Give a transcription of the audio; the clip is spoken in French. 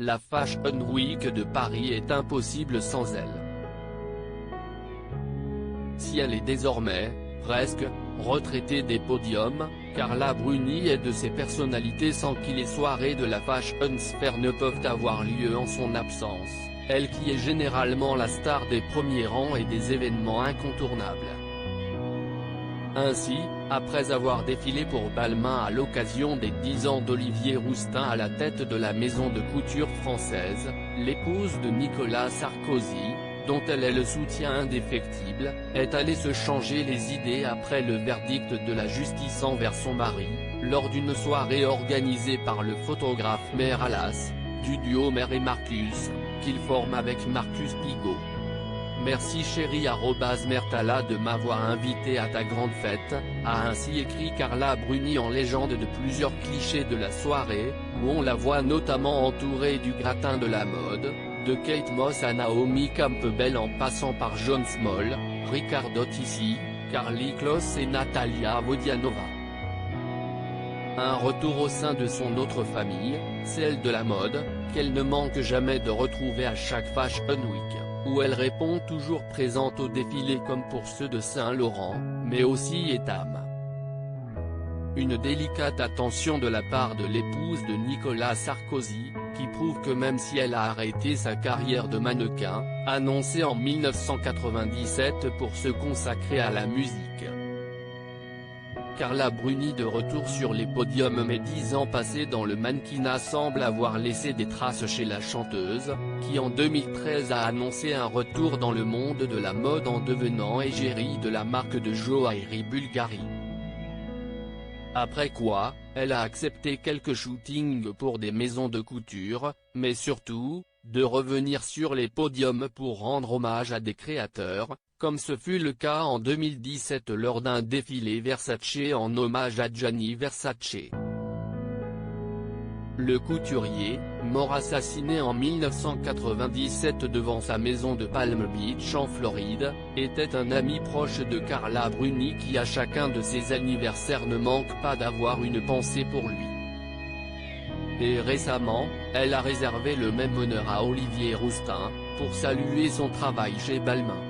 la Fashion Week de Paris est impossible sans elle. Si elle est désormais, presque, retraitée des podiums, Carla Bruni est de ces personnalités sans qui les soirées de la Fashion Sphère ne peuvent avoir lieu en son absence, elle qui est généralement la star des premiers rangs et des événements incontournables. Ainsi, après avoir défilé pour Balmain à l'occasion des 10 ans d'Olivier Rousteing à la tête de la maison de couture française, l'épouse de Nicolas Sarkozy, dont elle est le soutien indéfectible, est allée se changer les idées après le verdict de la justice envers son mari, lors d'une soirée organisée par le photographe Mère Alas, du duo Mère et Marcus, qu'il forme avec Marcus Pigaut. Merci chérie @Mertala de m'avoir invité à ta grande fête, a ainsi écrit Carla Bruni en légende de plusieurs clichés de la soirée, où on la voit notamment entourée du gratin de la mode, de Kate Moss à Naomi Campbell en passant par John Small, Riccardo Tisci, Karlie Kloss et Natalia Vodianova. Un retour au sein de son autre famille, celle de la mode, qu'elle ne manque jamais de retrouver à chaque Fashion Week, où elle répond toujours présente au défilé comme pour ceux de Saint-Laurent, mais aussi Etam. Une délicate attention de la part de l'épouse de Nicolas Sarkozy, qui prouve que même si elle a arrêté sa carrière de mannequin, annoncée en 1997 pour se consacrer à la musique. Carla Bruni de retour sur les podiums mais 10 ans passés dans le mannequinat semble avoir laissé des traces chez la chanteuse, qui en 2013 a annoncé un retour dans le monde de la mode en devenant égérie de la marque de joaillerie Bulgari. Après quoi, elle a accepté quelques shootings pour des maisons de couture, mais surtout, de revenir sur les podiums pour rendre hommage à des créateurs, comme ce fut le cas en 2017 lors d'un défilé Versace en hommage à Gianni Versace. Le couturier, mort assassiné en 1997 devant sa maison de Palm Beach en Floride, était un ami proche de Carla Bruni qui à chacun de ses anniversaires ne manque pas d'avoir une pensée pour lui. Et récemment, elle a réservé le même honneur à Olivier Rousteing, pour saluer son travail chez Balmain.